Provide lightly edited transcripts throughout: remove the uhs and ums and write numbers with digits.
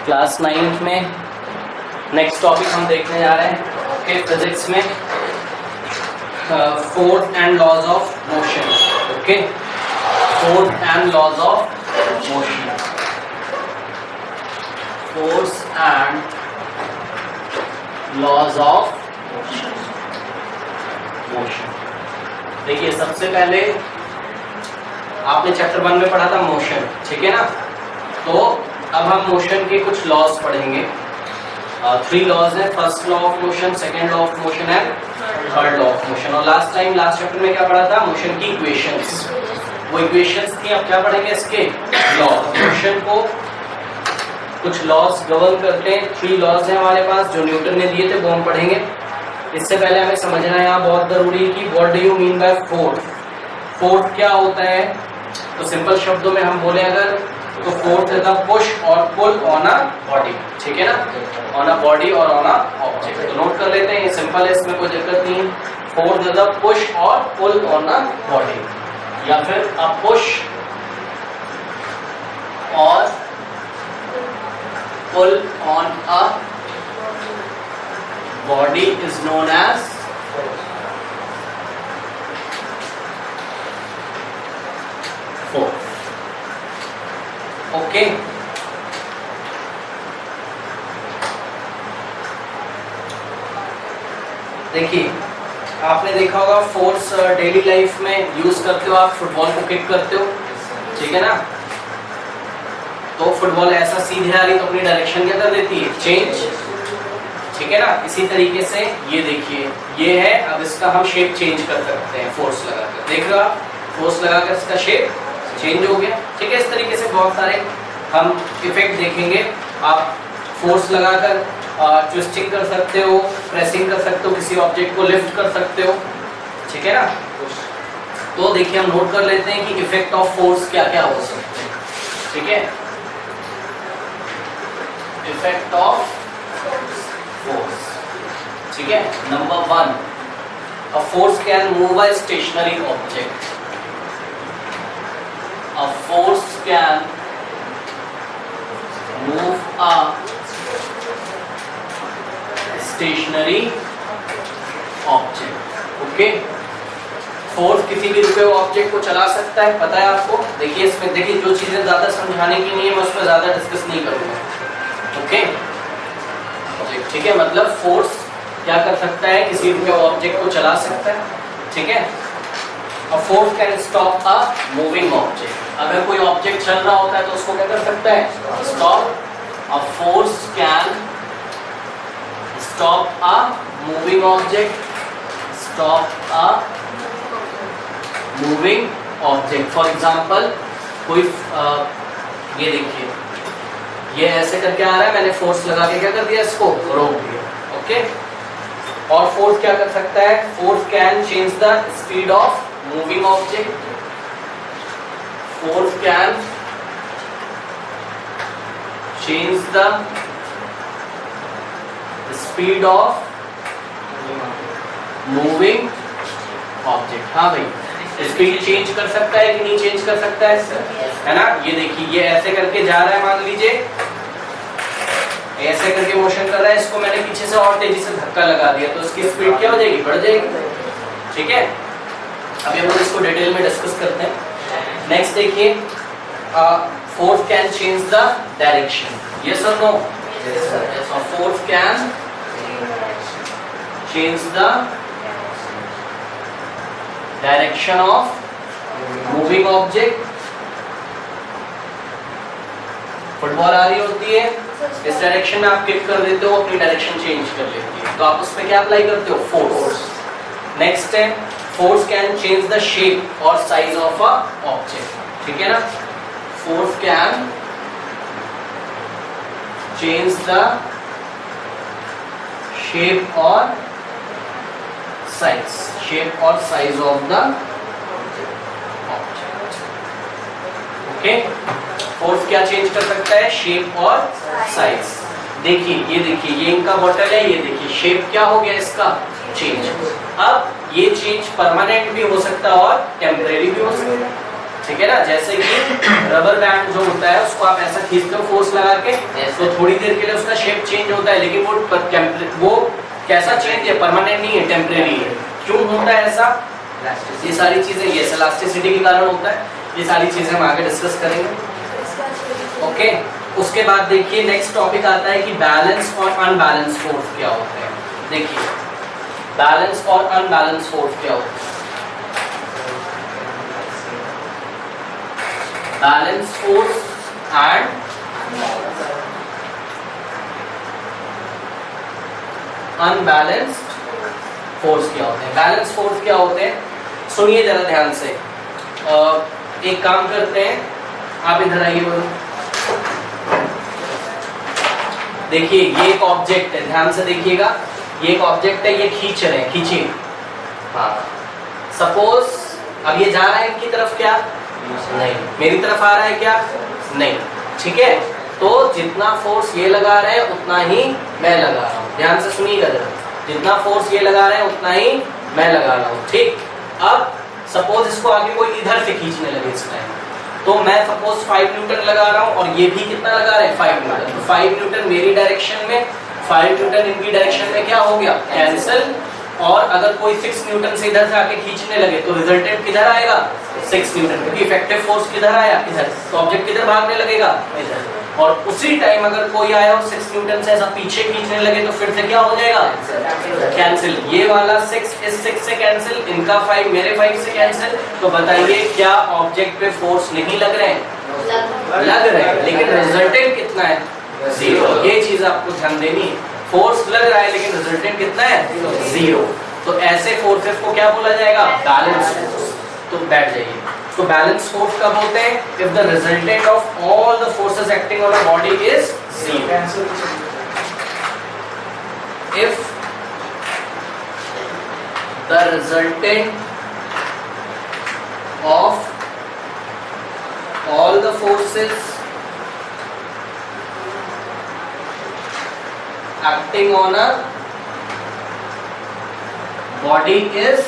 Class 9th में next topic हम देखने जा रहे हैं ओके फिजिक्स में force and laws of motion. Okay, force and laws of motion, force and laws of motion. देखिए सबसे पहले आपने चैप्टर 1 में पढ़ा था मोशन, ठीक है ना। तो अब हम मोशन के कुछ लॉज पढ़ेंगे। 3 लॉज हैं, first law of motion, second law of motion and third law of motion. और लास्ट चैप्टर में क्या पढ़ा था? मोशन की इक्वेशंस। वो इक्वेशंस थी, अब क्या पढ़ेंगे? इसके लॉ। मोशन को कुछ लॉज गवर्न करते हैं। 3 लॉज हैं हमारे पास जो न्यूटन ने दिए थे, वो हम पढ़ेंगे। इससे पहले हमें समझना है यहाँ बहुत जरूरी है कि what do you mean by force. Force क्या होता है? तो सिंपल शब्दों में हम बोले अगर तो force is the push or pull on a body, ठीक है ना, ऑन अ बॉडी और ऑन अ ऑब्जेक्ट। तो नोट कर लेते हैं, ये सिंपल है, इसमें कोई दिक्कत नहीं है। Force is the push or pull on a body, या फिर a push or pull on a body is known as force. Okay. देखिए आपने देखा होगा फोर्स डेली लाइफ में यूज करते हो, आप फुटबॉल को किक करते हो, ठीक है ना। तो फुटबॉल ऐसा सीधे आ रही तो अपनी डायरेक्शन क्या कर देती है? चेंज, ठीक है ना। इसी तरीके से ये देखिए, ये है, अब इसका हम शेप चेंज कर सकते हैं फोर्स लगाकर। देख रहे हो आप, फोर्स लगाकर इसका शेप चेंज हो गया, ठीक है। इस तरीके से बहुत सारे हम इफेक्ट देखेंगे। आप फोर्स लगाकर ट्विस्टिंग कर सकते हो, प्रेसिंग कर सकते हो, किसी ऑब्जेक्ट को लिफ्ट कर सकते हो, ठीक है ना। तो देखिए हम नोट कर लेते हैं कि इफेक्ट ऑफ फोर्स क्या क्या हो सकते हैं, ठीक है। इफेक्ट ऑफ फोर्स, ठीक है। Number 1, a force can move a stationary object. A force can move a stationary object. Okay? Force किसी भी रुके हुए ऑब्जेक्ट को चला सकता है, पता है आपको। देखिए इसमें, देखिए जो चीजें ज्यादा समझाने की नहीं है मैं उस पर ज्यादा डिस्कस नहीं करूंगा। ओके, ठीक है। मतलब फोर्स क्या कर सकता है? किसी भी ऑब्जेक्ट को चला सकता है, ठीक है। A force can stop a moving object. अगर कोई ऑब्जेक्ट चल रहा होता है तो उसको क्या कर सकता है? Stop. A force can stop a moving object, stop a moving object. For example कोई ये देखिए, ये ऐसे करके आ रहा है, मैंने फोर्स लगा के क्या कर दिया? इसको रोक दिया, ओके। और फोर्स क्या कर सकता है? Force can change the speed of moving object. Force can change the speed of moving object. हाँ भाई, स्पीड चेंज कर सकता है कि नहीं चेंज कर सकता है ना। ये देखिए, ये ऐसे करके जा रहा है, मान लीजिए ऐसे करके मोशन कर रहा है, इसको मैंने पीछे से और तेजी से धक्का लगा दिया तो इसकी स्पीड क्या हो जाएगी? बढ़ जाएगी, ठीक है। अभी हम लोग इसको डिटेल में डिस्कस करते हैं। नेक्स्ट देखिए, force can change the direction. Yes और no? Force can change the direction of moving object. Football आ रही होती है, इस डायरेक्शन में आप किक कर देते हो, अपनी डायरेक्शन चेंज कर लेती है, तो आप उसमें क्या अप्लाई करते हो? फोर्स। नेक्स्ट है, force can change the shape और साइज ऑफ अ ऑब्जेक्ट, ठीक है ना। Force can change the shape और साइज, शेप और size of the object, okay. Force क्या चेंज कर सकता है? शेप और साइज। देखिए, ये देखिए, ये इनका बॉटल है, ये देखिए शेप क्या हो गया इसका? चेंज। अब ये चेंज परमानेंट भी हो सकता है और टेम्परेरी भी हो सकता है, ठीक है ना। जैसे कि रबर बैंड जो होता है उसको आप ऐसा खींचते हो फोर्स लगा के, तो थोड़ी देर के लिए उसका शेप चेंज होता है, लेकिन वो कैसा चेंज है, परमानेंट नहीं है, टेम्परेरी है। क्यों होता है ऐसा? ये सारी चीजें, ये इलास्टिसिटी के कारण होता है। ये सारी चीजें हम आगे डिस्कस करेंगे। ओके, उसके बाद देखिए नेक्स्ट टॉपिक आता है कि बैलेंस और अनबैलेंस फोर्स क्या होते हैं। देखिए बैलेंस और अनबैलेंस फोर्स क्या होते हैं। Balance force and unbalanced force क्या होते हैं। बैलेंस फोर्स क्या होते हैं, सुनिए जरा ध्यान से। एक काम करते हैं, आप इधर आइए बोलो। देखिए ये एक ऑब्जेक्ट है, ध्यान से देखिएगा, ये एक ऑब्जेक्ट है, ये खींच रहे हैं, खींचिए। हाँ, सपोज अब ये जा रहा है इनकी तरफ, क्या नहीं, मेरी तरफ आ रहा है, क्या नहीं, ठीक है। तो जितना फोर्स ये लगा रहे हैं उतना ही मैं लगा रहा हूँ, ध्यान से सुनिएगा जरा। जितना फोर्स ये लगा रहे हैं उतना ही मैं लगा रहा हूँ, ठीक। अब सपोज इसको आगे कोई इधर से खींचने लगे इस टाइम, तो मैं सपोज 5 न्यूटन लगा रहा हूँ और ये भी कितना लगा रहे हैं, 5 न्यूटन। तो 5 न्यूटन मेरी डायरेक्शन में, 5 न्यूटन इनकी डायरेक्शन में क्या हो गया, कैंसिल। और अगर कोई 6 न्यूटन से इधर से आके खींचने लगे तो रिजल्टेंट किधर आएगा, 6 न्यूटन, क्योंकि इफेक्टिव फोर्स किधर आया, इधर। तो ऑब्जेक्ट किधर भागने लगेगा, इधर। और उसी टाइम अगर कोई आया और 6 न्यूटन से ऐसा पीछे खींचने लगे तो फिर से क्या हो जाएगा, कैंसिल। ये वाला 6 इस 6 से कैंसिल, इनका 5 मेरे 5 से कैंसिल। तो बताइए क्या ऑब्जेक्ट पे फोर्स नहीं लग रहे हैं, लग रहे हैं, लेकिन रिजल्टेंट कितना है, 0। ये चीज आपको ध्यान देनी है, फोर्स लग रहा है लेकिन रिजल्टेंट कितना है, 0। तो ऐसे फोर्सेस को क्या बोला जाएगा, बैलेंस फोर्स। तो बैठ जाइए। तो बैलेंस फोर्स कब होते हैं, if the resultant of all the forces acting on a body is 0। If the resultant of all the forces acting on a body is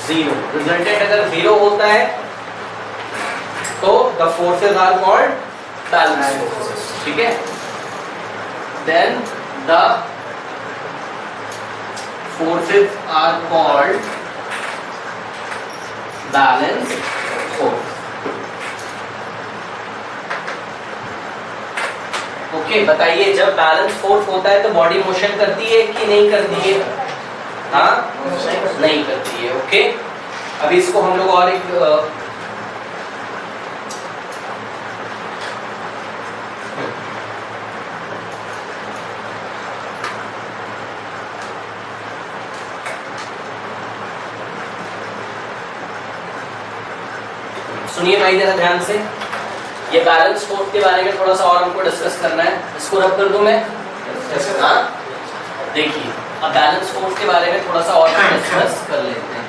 0। Resultant अगर 0 होता है तो the forces are called balanced forces, ठीक है। then the forces are called balanced okay. बताइए जब balance force होता है तो बॉडी मोशन करती है कि नहीं करती है, हाँ नहीं करती है, ओके। अभी इसको हम लोग और एक सुनिए भाई जरा ध्यान से। ये बैलेंस फोर्स के बारे में थोड़ा सा और हमको डिस्कस करना है। इसको रब कर दूं मैं, हाँ देखिए अब बैलेंस फोर्स के बारे में थोड़ा सा और डिस्कस कर लेते हैं,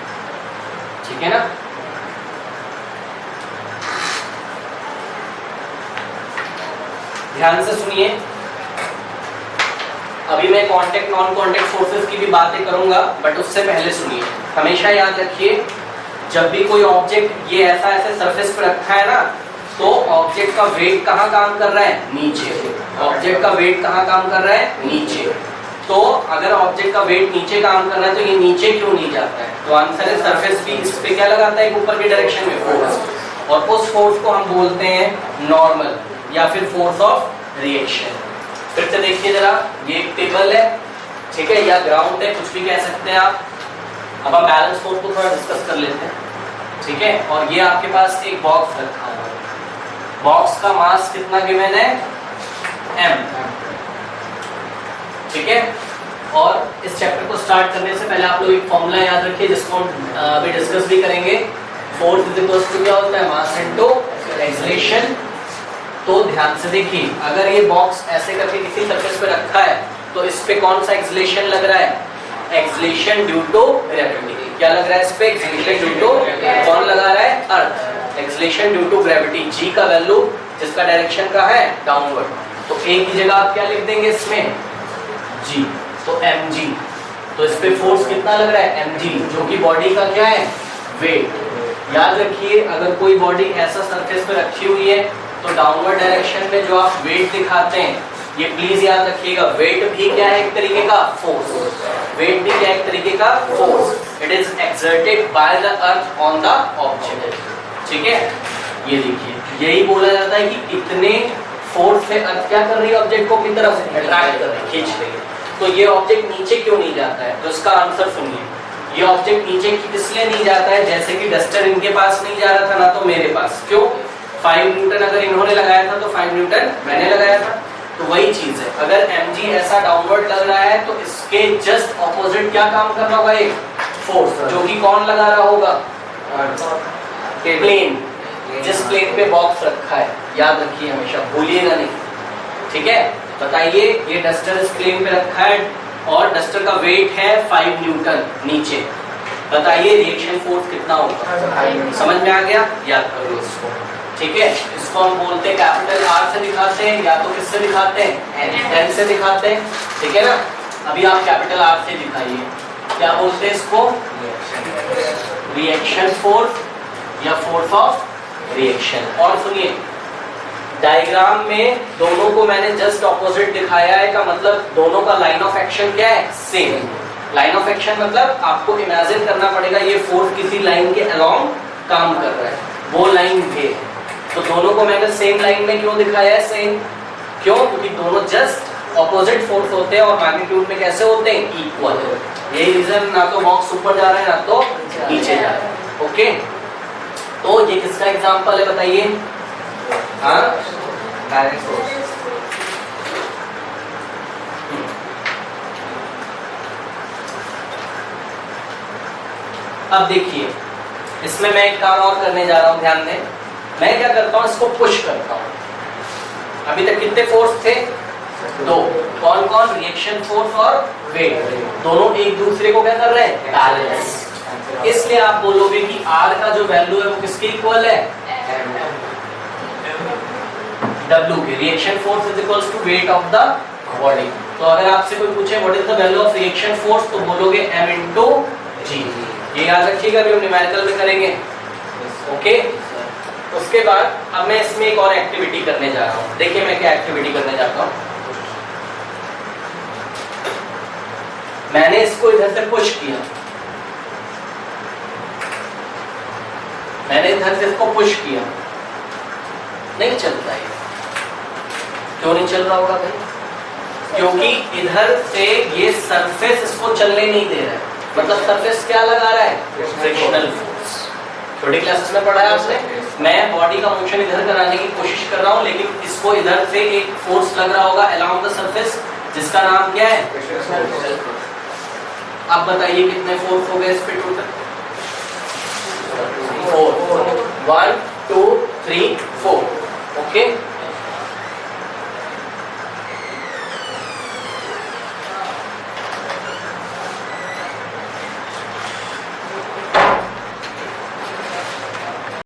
ठीक है ना। ध्यान से सुनिए। अभी मैं कांटेक्ट नॉन कांटेक्ट फोर्सेस की भी बातें करूंगा, बट उससे पहले सुनिए। हमेशा याद रखिए जब भी कोई ऑब्जेक्ट ये ऐसा ऐसे सरफेस पर रखा है ना, तो ऑब्जेक्ट का वेट कहाँ काम कर रहा है, नीचे। ऑब्जेक्ट का वेट कहाँ काम कर रहा है, नीचे। तो अगर ऑब्जेक्ट का वेट नीचे काम कर रहा है तो ये नीचे क्यों नहीं जाता है, तो आंसर है सरफेस भी इस पे क्या लगाता है, ऊपर की डायरेक्शन में फोर्स। और उस फोर्स को हम बोलते हैं नॉर्मल या फिर फोर्स ऑफ रिएक्शन। फिर से देखिए जरा, ये एक टेबल है, ठीक है, या ग्राउंड है, कुछ भी कह सकते हैं आप। अब हम बैलेंस फोर्स को थोड़ा डिस्कस कर लेते हैं, ठीक है। और ये आपके पास एक बॉक्स रखा हुआ है, बॉक्स का मास कितना गिवन है, m, ठीक है। और इस चैप्टर को स्टार्ट करने से पहले आप लोग एक फॉर्मूला याद रखिए जिसको हम अभी डिस्कस भी करेंगे। फोर्स इज इक्वल टू क्या होता है, मास इनटू एक्सेलरेशन। तो ध्यान से देखिए, अगर ये बॉक्स ऐसे करके किसी सरफेस पे रखा है तो इस पे कौन सा एक्सेलरेशन लग रहा है, एक्सेलरेशन ड्यू टू ग्रेविटी। क्या लग रहा है इस पे, एक्सेलरेशन ड्यू टू, कौन लगा रहा है, earth. Acceleration due to gravity, g का वैल्यू जिसका डायरेक्शन का है डाउनवर्ड, तो a की जगह आप क्या लिख देंगे इसमें, g, तो mg। तो इस पे फोर्स कितना लग रहा है, mg, जो कि बॉडी का क्या है, वेट। याद रखिए अगर कोई बॉडी ऐसा सरफेस पे रखी हुई है तो डाउनवर्ड डायरेक्शन में जो आप वेट दिखाते हैं, ये प्लीज याद रखिएगा, वेट भी क्या है? एक तरीके का फोर्स। वेट भी क्या है? एक तरीके का force. It is exerted by the earth on the object. ठीक है, ये देखिए यही बोला जाता है कि इतने फोर्स से अर्थ क्या कर रही है? ऑब्जेक्ट को अपनी तरफ अट्रैक्ट कर रही है, खींच रही है। तो ये ऑब्जेक्ट नीचे क्यों नहीं जाता है? तो इसका आंसर सुनिए। ये ऑब्जेक्ट नीचे इसलिए नहीं जाता है, जैसे कि डस्टर इनके पास नहीं जा रहा था ना तो मेरे पास। क्यों? 5 न्यूटन अगर इन्होंने लगाया था तो 5 न्यूटन मैंने लगाया था। तो वही चीज है, अगर mg ऐसा डाउनवर्ड लग रहा है तो इसके जस्ट ऑपोजिट क्या काम कर रहा होगा? एक फोर्स, जो कि कौन लगा रहा होगा? प्लेन, जिस प्लेन पे बॉक्स रखा है। याद रखिए, हमेशा भूलिएगा नहीं। ठीक है, बताइए ये डस्टर इस प्लेन पे रखा है और डस्टर का वेट है 5 न्यूटन नीचे। बताइए रिएक्शन फोर्स कितना होगा? समझ में आ गया? याद कर लो इसको। ठीक है, इसको हम बोलते हैं कैपिटल आर से दिखाते हैं, या तो किससे दिखाते हैं? एन से दिखाते हैं। ठीक है ना, अभी आप कैपिटल आर से दिखाइए, क्या बोलते हैं इसको? रिएक्शन फोर्स या फोर्स ऑफ रिएक्शन। और सुनिए, डायग्राम में दोनों को मैंने जस्ट ऑपोजिट दिखाया है, का मतलब दोनों का लाइन ऑफ एक्शन क्या है? सेम। लाइन ऑफ एक्शन मतलब आपको इमेजिन करना पड़ेगा ये फोर्स किसी लाइन के अलोंग काम कर रहा है, वो लाइन ये है। तो दोनों को मैंने सेम लाइन में क्यों दिखाया है? सेम क्यों? क्योंकि दोनों जस्ट ऑपोजिट फोर्स होते हैं और मैग्नीट्यूड में कैसे होते हैं? इक्वल। यही रीजन, ना तो बॉक्स ऊपर जा रहा है ना तो नीचे जा रहा है। ओके, तो ये किसका एग्जांपल है बताइए? हाँ, डायरेक्ट फोर्स। अब देखिए, इसमें मैं एक काम और करने जा रहा हूं, ध्यान दें। मैं क्या करता हूं? इसको पुश करता हूं। अभी तक कितने फोर्स थे? 2। कौन कौन? रिएक्शन फोर्स और वेट। दोनों एक दूसरे को क्या कर रहे हैं? बैलेंस। इसलिए आप बोलोगे कि R का जो वैल्यू है वो किसके इक्वल है? W के। Reaction force is equals to weight of the body. तो अगर आपसे कोई पूछे what is the value of reaction force, तो बोलोगे m into g। ये याद रखिएगा, अभी हम न्यूमेरिकल में करेंगे। ओके, उसके बाद अब मैं इसमें एक और एक्टिविटी करने जा रहा हूँ। देखिए मैं क्या एक्टिविटी करने जाता हूँ। मैंने इसको इधर से पुश किया, मैंने इधर से इसको पुश किया, नहीं चलता है। क्यों नहीं चल रहा होगा भाई? क्योंकि इधर से ये सरफेस इसको चलने नहीं दे रहा है। मतलब सरफेस क्या लगा रहा है? Frictional force. छोटी क्लासेस में पढ़ा है आपने। मैं बॉडी का मोशन इधर कराने की कोशिश कर रहा हूँ, लेकिन इसको इधर से एक फोर्स लग रहा होगा अलोंग द सरफेस, जिसका नाम क्या है? आप बताइए कितने फोर्स हो गए इस पे टोटल? 4। 1 2 3 4। ओके,